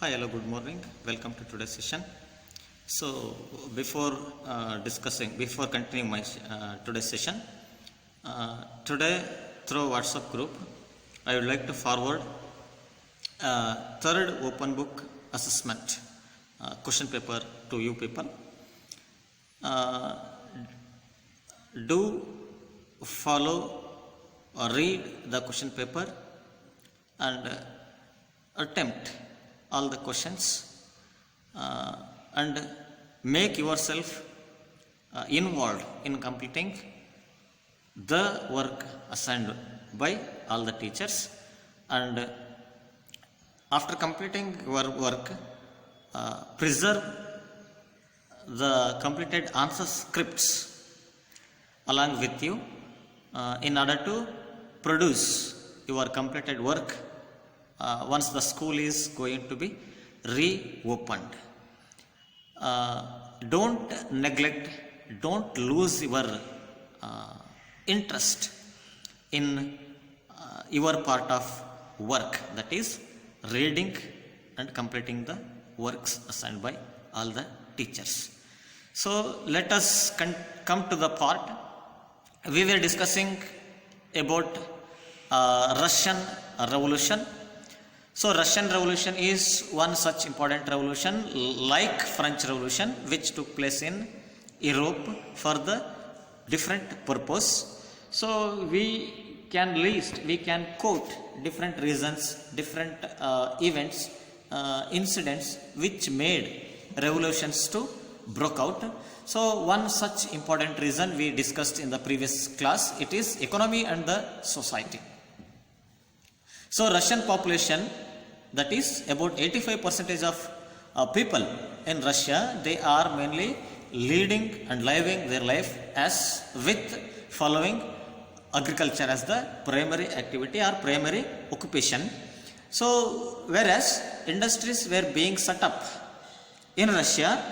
Hi, hello, good morning. Welcome to today's session. So, before continuing my today's session, today through WhatsApp group, I would like to forward third open book assessment question paper to you people. Do follow or read the question paper and attempt all the questions and make yourself involved in completing the work assigned by all the teachers, and after completing your work preserve the completed answer scripts along with you in order to produce your completed work once the school is going to be reopened. Don't neglect, don't lose your interest in your part of work, that is reading and completing the works assigned by all the teachers. So let us come to the part. We were discussing about Russian Revolution. So Russian Revolution is one such important revolution like French Revolution, which took place in Europe for the different purpose. So we can quote different reasons, different events, incidents which made revolutions to broke out. So one such important reason we discussed in the previous class, it is economy and the society. So Russian population, that is about 85% of people in Russia, they are mainly leading and living their life as with following agriculture as the primary activity or primary occupation. So whereas industries were being set up in Russia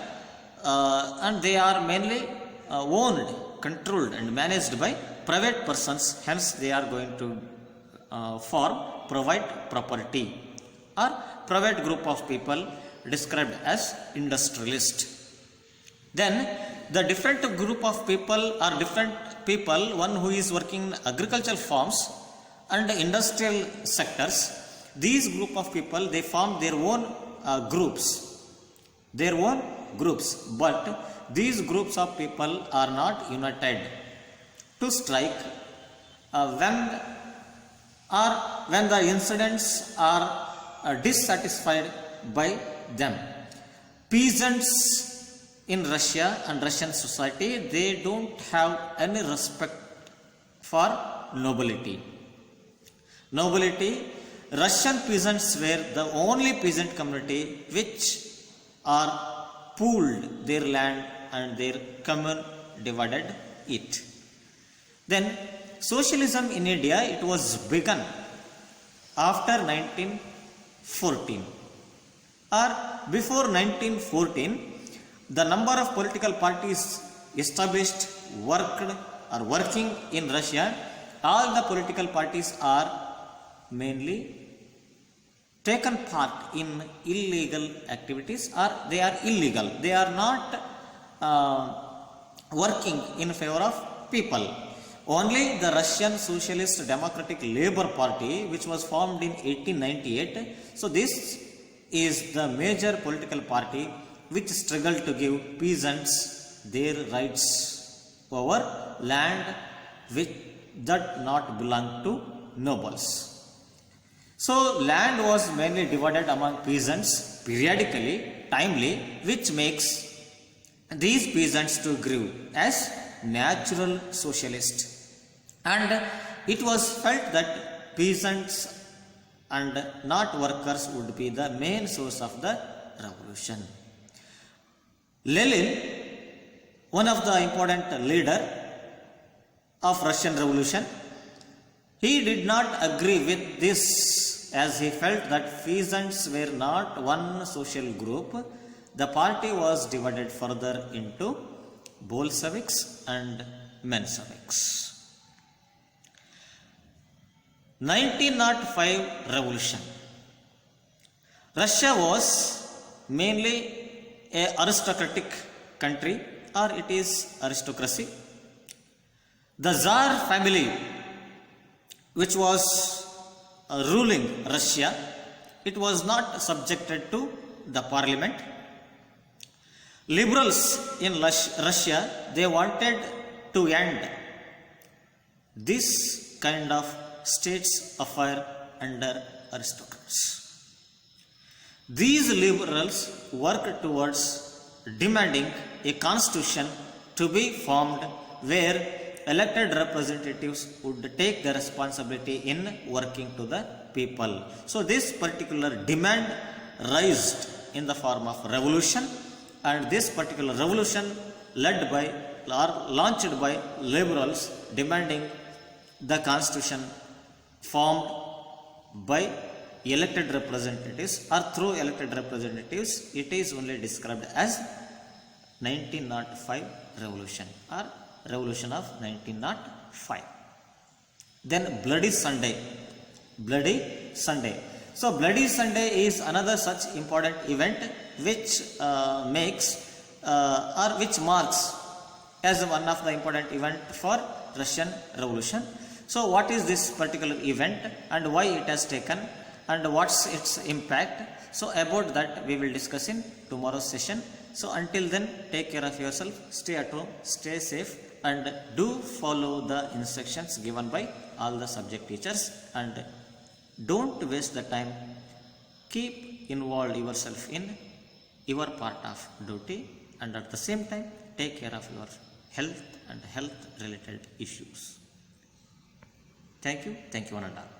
and they are mainly owned, controlled and managed by private persons, hence they are going to provide property or private group of people described as industrialist. Then the different group of people are different people, one who is working in agricultural farms and industrial sectors. These group of people, they form their own groups, but these groups of people are not united to strike when the incidents are dissatisfied by them. Peasants in Russia and Russian society, they don't have any respect for nobility. Russian peasants were the only peasant community which are pooled their land and their commune divided it. Then socialism in India, it was begun after 1914 or before 1914. The number of political parties established, working in Russia, all the political parties are mainly taken part in illegal activities, or they are illegal. They are not working in favor of people. Only the Russian Socialist Democratic Labour Party, which was formed in 1898, so this is the major political party which struggled to give peasants their rights over land that not belong to nobles. So land was mainly divided among peasants periodically, timely, which makes these peasants to grow as natural socialist. And it was felt that peasants and not workers would be the main source of the revolution. Lenin, one of the important leader of Russian Revolution, he did not agree with this, as he felt that peasants were not one social group. The party was divided further into Bolsheviks and Mensheviks. 1905 revolution. Russia was mainly a aristocratic country, or it is aristocracy. The Tsar family, which was ruling Russia, it was not subjected to the parliament. Liberals in Russia, they wanted to end this kind of state's affair under aristocrats. These liberals worked towards demanding a constitution to be formed where elected representatives would take the responsibility in working to the people. So this particular demand raised in the form of revolution, and this particular revolution led by or launched by liberals demanding the constitution formed by elected representatives or through elected representatives. It is only described as 1905 revolution or revolution of 1905. Then Bloody Sunday. Bloody Sunday. So Bloody Sunday is another such important event which which marks as one of the important event for Russian Revolution. So what is this particular event and why it has taken and what's its impact? So about that we will discuss in tomorrow's session. So until then, take care of yourself, stay at home, stay safe, and do follow the instructions given by all the subject teachers, and don't waste the time. Keep involved yourself in your part of duty, and at the same time take care of your health and health related issues. Thank you one and all.